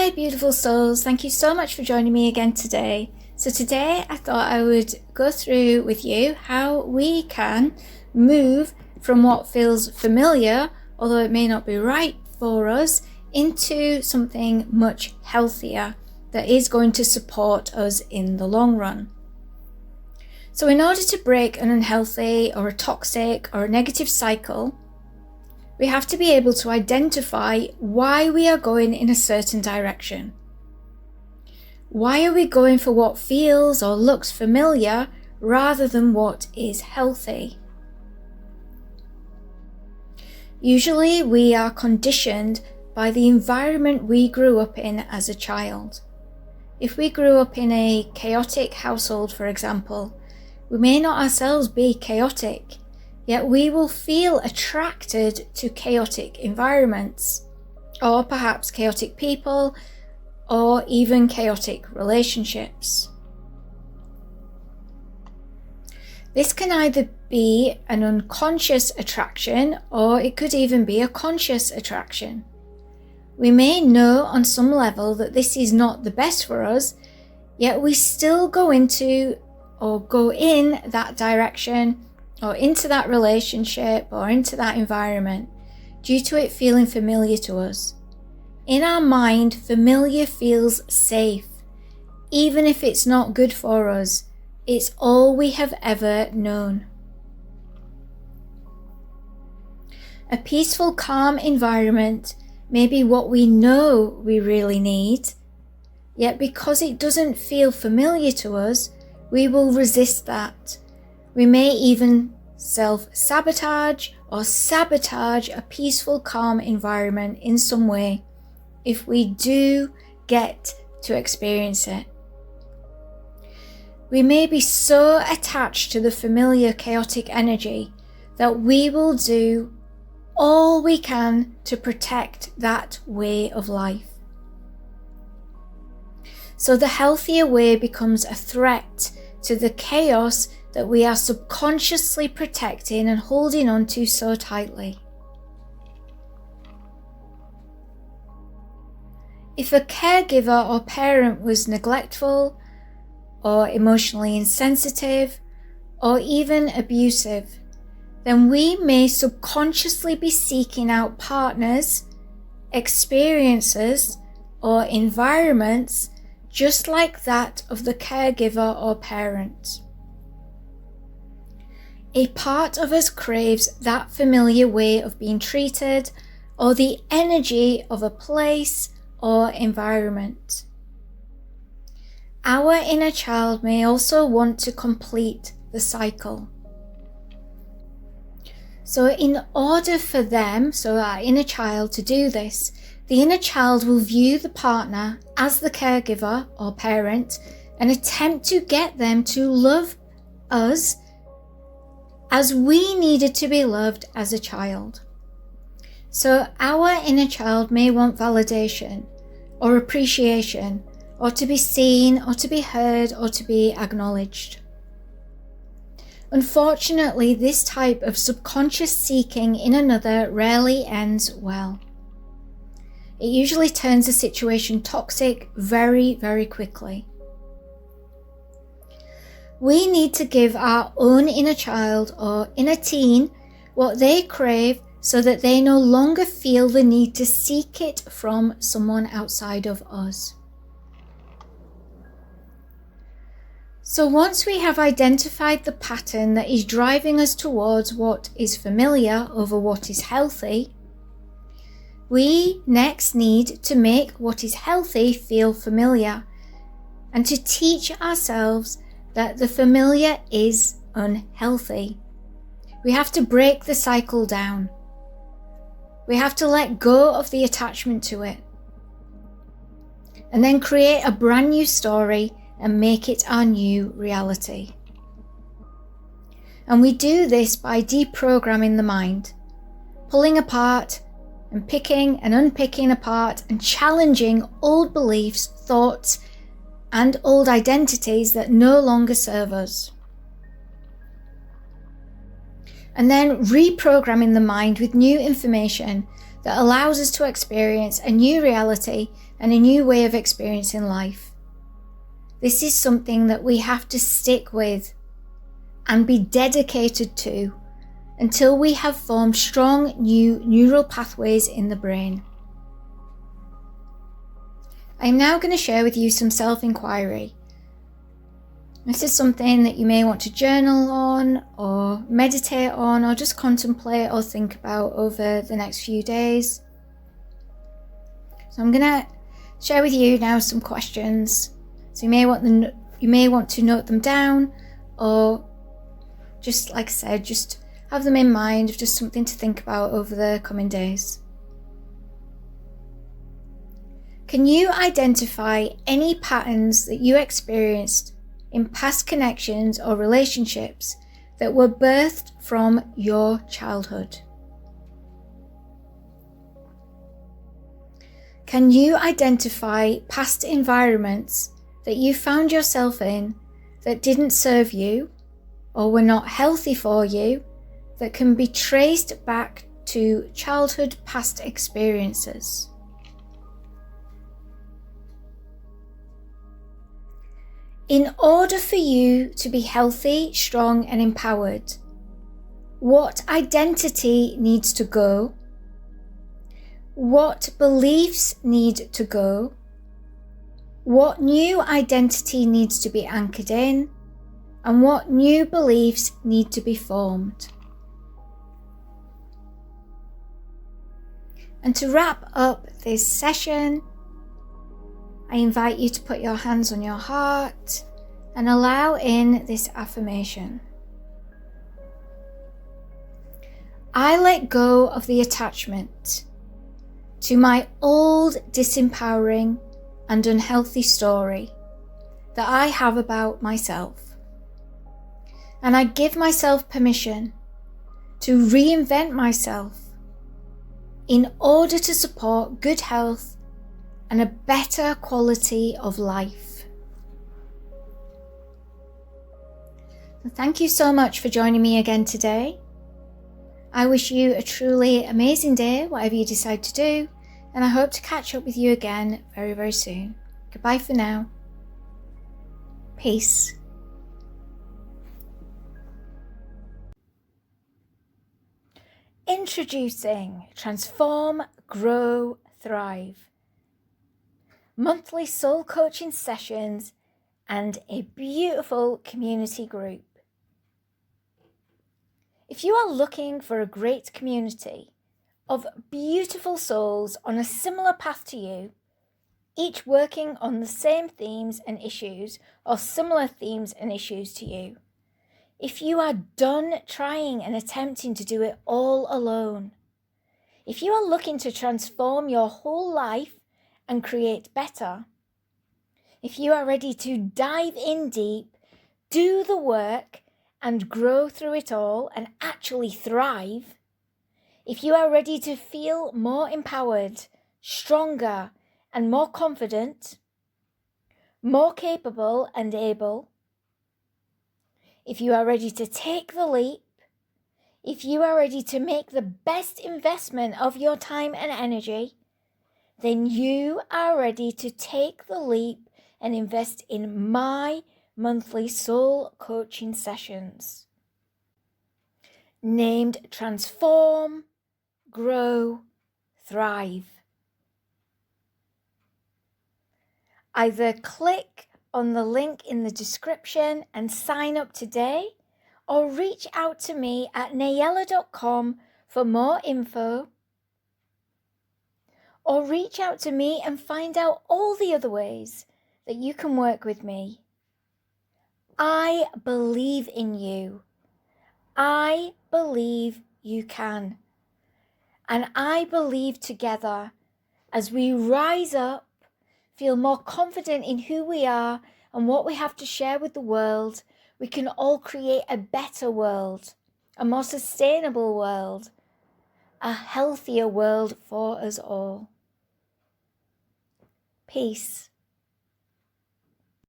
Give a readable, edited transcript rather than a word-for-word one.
Hi beautiful souls, thank you so much for joining me again today. So today I thought I would go through with you how we can move from what feels familiar, although it may not be right for us, into something much healthier that is going to support us in the long run. So in order to break an unhealthy or a toxic or a negative cycle, we have to be able to identify why we are going in a certain direction. Why are we going for what feels or looks familiar rather than what is healthy? Usually we are conditioned by the environment we grew up in as a child. If we grew up in a chaotic household, for example, we may not ourselves be chaotic, yet we will feel attracted to chaotic environments, or perhaps chaotic people, or even chaotic relationships. This can either be an unconscious attraction, or it could even be a conscious attraction. We may know on some level that this is not the best for us, yet we still go into or go in that direction or into that relationship or into that environment due to it feeling familiar to us. In our mind, familiar feels safe. Even if it's not good for us, it's all we have ever known. A peaceful, calm environment may be what we know we really need, yet because it doesn't feel familiar to us, we will resist that. We may even self-sabotage or sabotage a peaceful, calm environment in some way if we do get to experience it. We may be so attached to the familiar, chaotic energy that we will do all we can to protect that way of life. So the healthier way becomes a threat to the chaos that we are subconsciously protecting and holding on to so tightly. If a caregiver or parent was neglectful, or emotionally insensitive, or even abusive, then we may subconsciously be seeking out partners, experiences, or environments just like that of the caregiver or parent. A part of us craves that familiar way of being treated or the energy of a place or environment. Our inner child may also want to complete the cycle. So in order for them, so our inner child, to do this, the inner child will view the partner as the caregiver or parent and attempt to get them to love us as we needed to be loved as a child. So our inner child may want validation or appreciation, or to be seen, or to be heard, or to be acknowledged. Unfortunately, this type of subconscious seeking in another rarely ends well. It usually turns a situation toxic very, very quickly. We need to give our own inner child or inner teen what they crave so that they no longer feel the need to seek it from someone outside of us. So once we have identified the pattern that is driving us towards what is familiar over what is healthy, we next need to make what is healthy feel familiar and to teach ourselves that the familiar is unhealthy. We have to break the cycle down. We have to let go of the attachment to it and then create a brand new story and make it our new reality. And we do this by deprogramming the mind, pulling apart and picking and unpicking apart and challenging old beliefs, thoughts, and old identities that no longer serve us. And then reprogramming the mind with new information that allows us to experience a new reality and a new way of experiencing life. This is something that we have to stick with and be dedicated to until we have formed strong new neural pathways in the brain. I am now going to share with you some self-inquiry. This is something that you may want to journal on or meditate on or just contemplate or think about over the next few days. So I'm going to share with you now some questions. So you may want to note them down, or just like I said, just have them in mind, just something to think about over the coming days. Can you identify any patterns that you experienced in past connections or relationships that were birthed from your childhood? Can you identify past environments that you found yourself in that didn't serve you or were not healthy for you, that can be traced back to childhood past experiences? In order for you to be healthy, strong, and empowered, what identity needs to go? What beliefs need to go? What new identity needs to be anchored in? And what new beliefs need to be formed? And to wrap up this session, I invite you to put your hands on your heart and allow in this affirmation. I let go of the attachment to my old disempowering and unhealthy story that I have about myself. And I give myself permission to reinvent myself in order to support good health and a better quality of life. So thank you so much for joining me again today. I wish you a truly amazing day, whatever you decide to do, and I hope to catch up with you again very, very soon. Goodbye for now. Peace. Introducing Transform, Grow, Thrive. Monthly soul coaching sessions and a beautiful community group. If you are looking for a great community of beautiful souls on a similar path to you, each working on the same themes and issues or similar themes and issues to you, if you are done trying and attempting to do it all alone, if you are looking to transform your whole life and create better, if you are ready to dive in deep, do the work and grow through it all and actually thrive, if you are ready to feel more empowered, stronger and more confident, more capable and able, if you are ready to take the leap, if you are ready to make the best investment of your time and energy, then you are ready to take the leap and invest in my monthly soul coaching sessions, named Transform, Grow, Thrive. Either click on the link in the description and sign up today, or reach out to me at nayella.com for more info, or reach out to me and find out all the other ways that you can work with me. I believe in you. I believe you can. And I believe together, as we rise up, feel more confident in who we are and what we have to share with the world, we can all create a better world, a more sustainable world, a healthier world for us all. Peace.